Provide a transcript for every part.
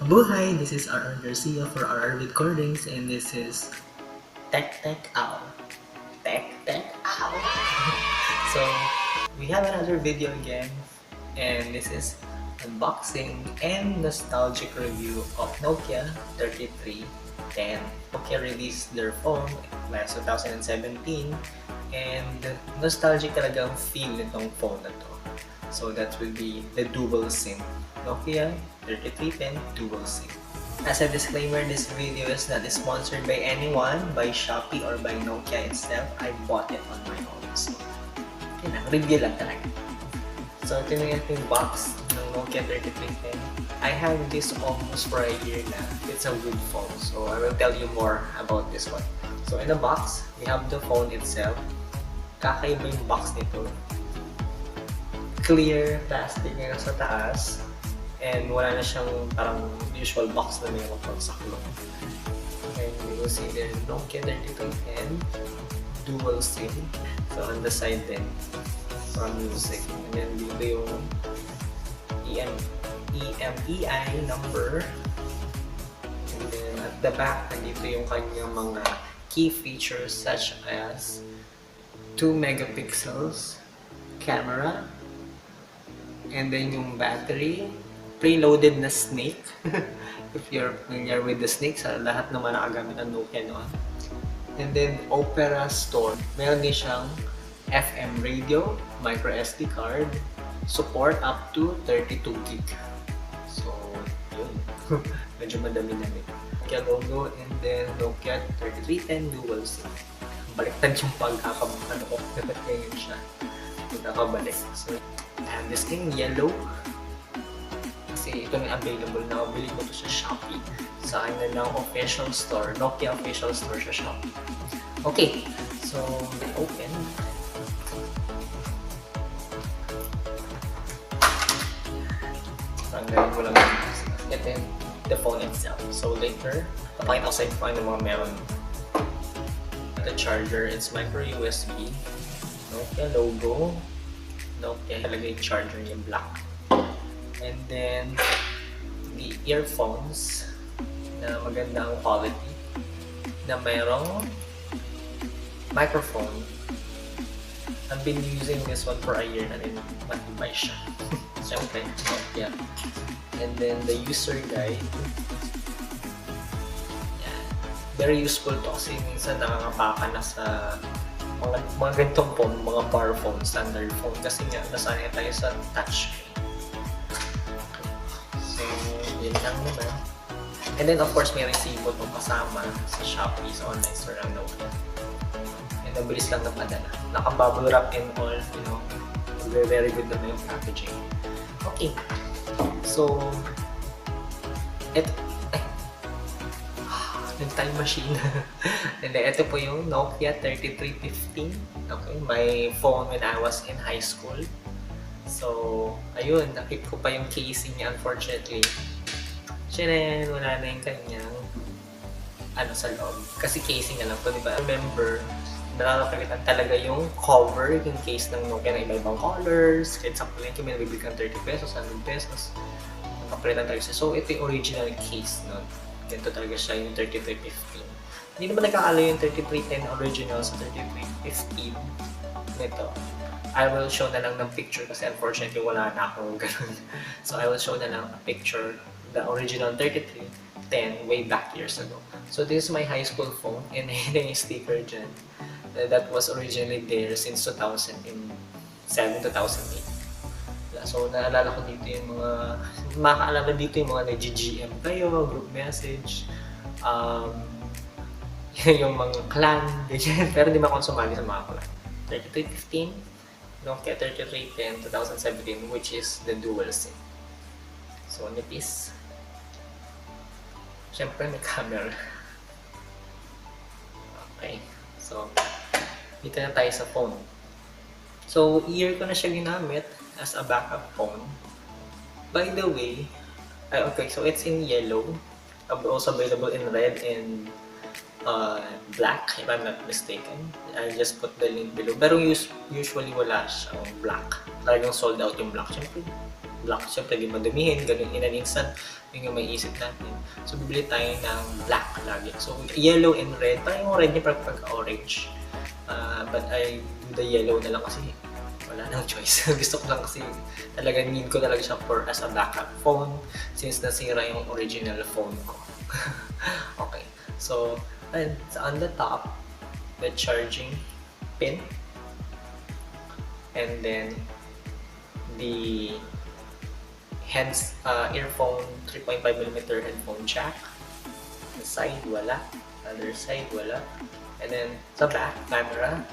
Buhay! This is RR Garcia for RR Vidcordings, and this is Tech Ow. Tech Ow! So, we have another video again, and this is unboxing and nostalgic review of Nokia 3310. Nokia released their phone last 2017, and nostalgic talagang feel nitong phone na to. So that will be the dual SIM. Nokia 3310 dual SIM. As a disclaimer, this video is not sponsored by anyone, by Shopee or by Nokia itself. I bought it on my own. So, yun lang, review lang talaga. So, ito yung box ng Nokia 3310. I have this almost for a year na. It's a good phone. So, I will tell you more about this one. So, in the box, we have the phone itself. Kakaiba yung box nito. Clear plastic nga sa taas, and wala na siyang parang usual box na mayroon pang saklong. And you will see the Nokia 3310 dual SIM. So on the side din, from music. And then dito yung EMEI number. And then at the back, nandito yung kanyang mga key features such as 2 megapixels camera, and then yung battery, preloaded na snake. If you're familiar with the snake, sa lahat naman nakagamit ng Nokia noon. And then Opera Store. Meron din siyang FM radio, microSD card, support up to 32 gig. So, yun. Medyo madami-dami. Nokia logo, and then Nokia 3310 dual SIM. Baliktad yung pagkakabukan ko. Dapat ngayon siya nakabalik. So, and this in yellow. Kasi ito na available na. Bili ko to sa Shopee. Sa akin na ng official store. Nokia official store sa Shopee. Okay. So, open. Tanggalin mo lang yung mask. Ito yung the phone itself. So, later, papakita ko sa inyo kung ano mga meron. The charger, it's micro USB. Nokia logo. Nokia talaga yung charger yung black. And then the earphones na magandang quality na mayroong microphone. I've been using this one for a year na rin. Matibay siya. Siyempre, Nokia. And then the user guide. Yan. Very useful to kasi minsan nakakapaka na sa mga ganitong phone, mga bar phone, standard phone, kasi nga nasanay tayo sa touchscreen. So, yun lang naman. And then of course may resibo itong kasama sa Shopee, sa online store ng Nokia. And mabilis lang na padala. Naka-bubble wrap and all, you know, very good naman yung packaging. Okay. So, yung time machine. And then, ito po yung Nokia 3315. Okay, my phone when I was in high school. So, ayun, nakip ko pa yung casing niya, unfortunately. Siya wala na yung kanyang sa loob. Kasi casing na lang to, di ba? I remember, nakakapagitan talaga yung cover, yung case ng Nokia na iba-ibang colors. Kahit sa palengke, may nabibili kang 30 pesos, 100 pesos. Nakapalitan talaga siya. So, ito yung original case nun. Ganito talaga siya yung 3315. Hindi naman nagkakalo yung 3310 original sa 3315 nito. I will show na lang ng picture kasi unfortunately wala na akong ganun. So I will show na lang a picture, the original 3310 way back years ago. So this is my high school phone, and yung sticker dyan. That was originally there since 2007, 2008. So, naalala ko dito yung mga, makakaalala dito yung mga nag-GM kayo, group message, yung mga clan, ganyan. Pero di ba akong sumali sa mga clan. 3315, Nokia 3310, 2017, which is the dual SIM. So, nipis. Siyempre, may camera. Okay. So, dito na tayo sa phone. So, year ko na siya ginamit as a backup phone. By the way, okay, so it's in yellow. Also available in red and black, if I'm not mistaken. I'll just put the link below. Pero usually wala siyang black. Talagang sold out yung black. Siyempre, black, syempre di madumihin, ganun in an instant, yun yung may isip natin. So, bibili tayo ng black lagi. So, yellow and red, parang yung red niya pag-orange. But I do the yellow na lang kasi wala nang choice. Gusto ko lang kasi talaga need ko talaga siya for as a backup phone since nasira yung original phone ko. Okay. So, and on the top, the charging pin. And then the earphone 3.5mm headphone jack. The side wala, other side wala. And then sa back camera,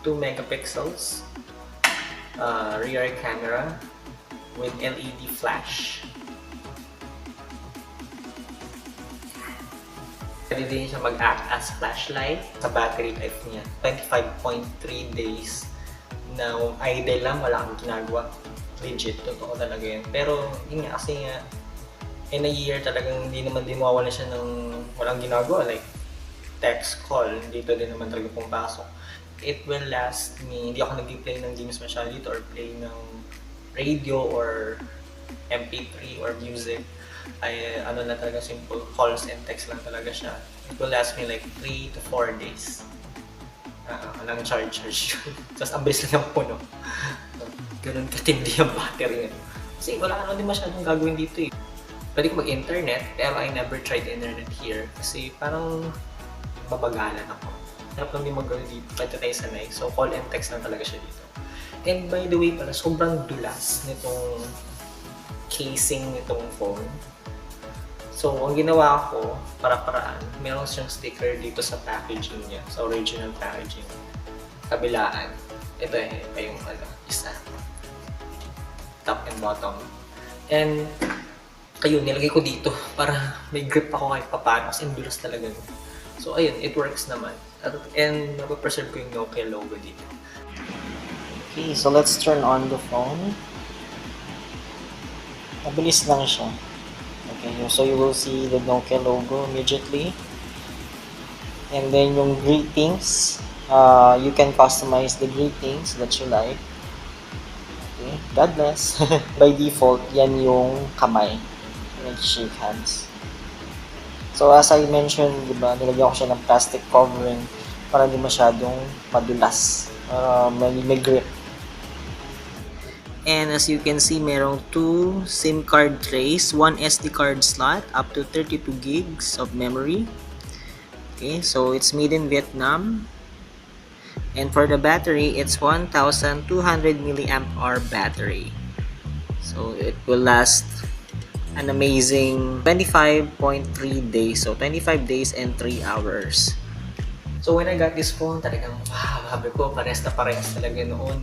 2 megapixels, rear camera with LED flash. Pwede din siya mag-act as flashlight. Sa battery life niya, 25.3 days na idle lang, wala kang ginagawa. Legit, totoo talaga yun. Pero yun nga, kasi nga in a year talagang hindi naman din mawawala siya ng walang ginagawa. Like text, call, dito din naman talaga pumapasok. It will last me, hindi ako nag-play ng games masyado dito or play ng radio or MP3 or music. Ay ano na talaga, simple calls and text lang talaga siya. It will last me like 3 to 4 days. Walang charge yun. Tapos ang bilis lang yung puno. Ganun katindi yung battery yun. Kasi wala ka din masyadong gagawin dito eh. Pwede ko mag-internet, pero I never tried internet here. Kasi parang babagalan ako. Harap lang din mag-gawin dito, pwede tayo sanay. So call and text lang talaga siya dito. And by the way pala, sobrang dulas nitong casing nitong phone. So, ang ginawa ko, para-paraan, meron siyang sticker dito sa packaging niya, sa original packaging. Kabilaan. Ito yung isa. Top and bottom. And, ayun, nilagay ko dito para may grip ako kahit papaano kasi dulas talaga. So, ayun, it works naman. And, napapreserve ko yung Nokia logo dito. Okay, so let's turn on the phone. Mabilis lang siya. Okay, so you will see the Nokia logo immediately. And then yung greetings, you can customize the greetings that you like. Okay, God bless. By default, yan yung kamay. Shake hands. So as I mentioned, diba, nilagyan ko siya ng plastic covering para hindi masyadong madulas. May grip. And as you can see, merong 2 SIM card trays, 1 SD card slot, up to 32 gigs of memory. Okay, so it's made in Vietnam. And for the battery, it's 1,200 milliamp hour battery. So it will last an amazing 25.3 days. So 25 days and 3 hours. So when I got this phone, talagang wow, sabi ko, pares na pares talaga noon.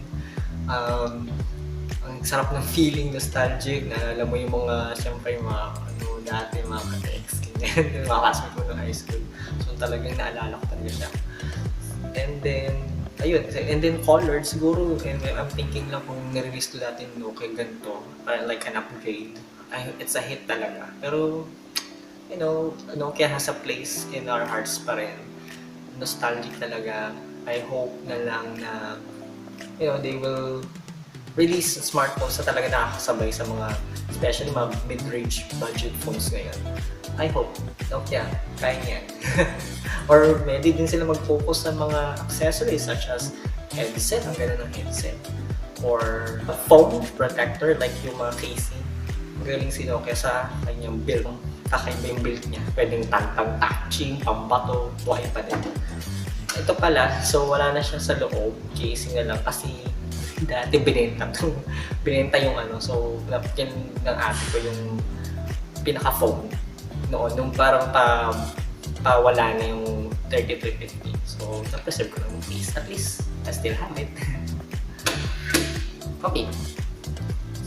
Ang sarap ng feeling, nostalgic, naalala mo yung mga, siyempre yung mga, dati, mga ka-ex, mga classmate mo ng high school. So talagang naalala ko talaga siya. And then, ayun, and then colored, siguro, and I'm thinking lang kung nirelease to dati yung Nokia ganito, like an upgrade, it's a hit talaga. Pero, you know, Nokia has a place in our hearts pa rin. Nostalgic talaga. I hope na lang na, you know, they will release smartphones na talaga nakakasabay sa mga, especially mga mid-range budget phones ngayon. I hope, Nokia, kaya niyan. Or pwede din sila mag-focus sa mga accessories such as headset, ang ganda ng headset. Or a phone protector like yung mga casing. Galing si Nokia sa kanyang build. Kakaiba yung build niya. Pwedeng tantang touching, pambato, buhay pa din. Ito pala, so wala na siya sa loob. Casing na lang kasi dati binenta yung ano, so napkin ng ate ko yung pinaka-phone noon, nung parang wala na yung 3350. So, na-preserve ko ng case. At least, I still have it. Okay.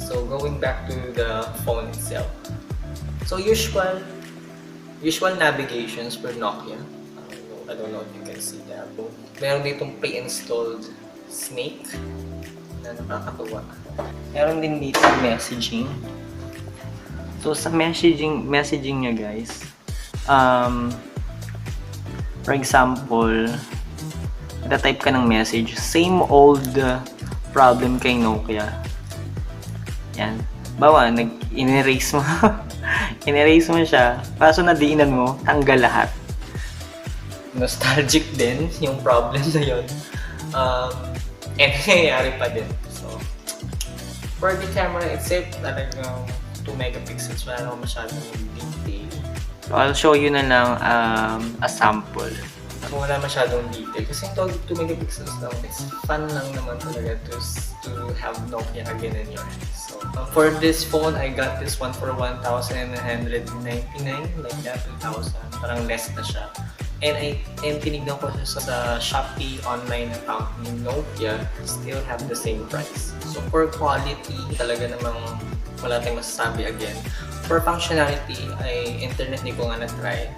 So, going back to the phone itself. So, usual navigations for Nokia. I don't know if you can see that. Meron ditong pre-installed Snake na nakakatuwa. Meron din dito messaging. So sa messaging niya guys, for example, nagta-type ka ng message, same old problem kay Nokia. Yan. bawa, in-erase mo. In-erase mo siya, kaso nadiinan mo, tanggal lahat. Nostalgic din yung problem na yun. And nangyayari pa din. So, for the camera itself, talagang 2 megapixels, wala naman masyadong detail. So, I'll show you na lang a sample. So, wala masyadong detail. Kasi yung 2 megapixels lang, it's fun lang naman talaga to have Nokia again in your hands. So, for this phone, I got this one for 1,999, like that, 2,000. Parang less na siya. And tinignan ko siya sa Shopee online account ni Nokia, still have the same price. So for quality, talaga namang wala tayong masasabi again. For functionality, ay internet hindi ko nga na-try.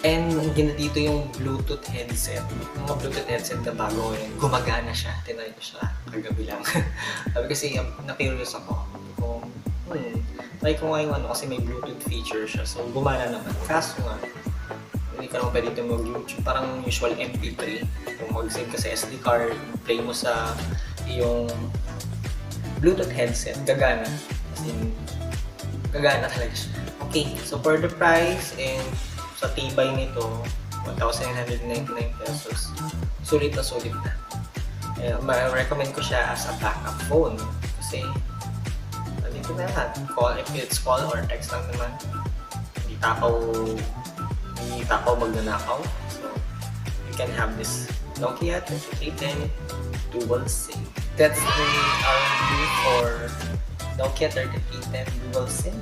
And ang ganda dito yung Bluetooth headset. Yung mga Bluetooth headset na bago ngayon, gumagana siya. Tinry ko siya kagabi lang. Sabi kasi na-curious ako. Kung, try ko nga yung kasi may Bluetooth feature siya. So gumana naman. Kaso nga, hindi ka naman pwede ito mag-YouTube. Parang usual MP3. Kung mag-save ka sa SD card, play mo sa yung Bluetooth headset, gagana. As in, gagana talaga siya. Okay, so for the price and sa tibay nito, 1,999 pesos, sulit na sulit na. Ma-recommend ko siya as a backup phone. Kasi, nandito na lahat. If it's call or text lang naman, hindi takaw magnanakaw. So, you can have this Nokia 3310 dual SIM. That's the review for Nokia 3310 dual SIM.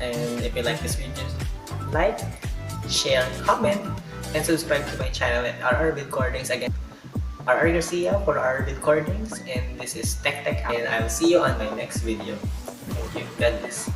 And if you like this video, like, share, comment, and subscribe to my channel at RR Vidcordings. Again, RR Garcia for RR Vidcordings, and this is Tech, and I'll see you on my next video. Thank you. God bless.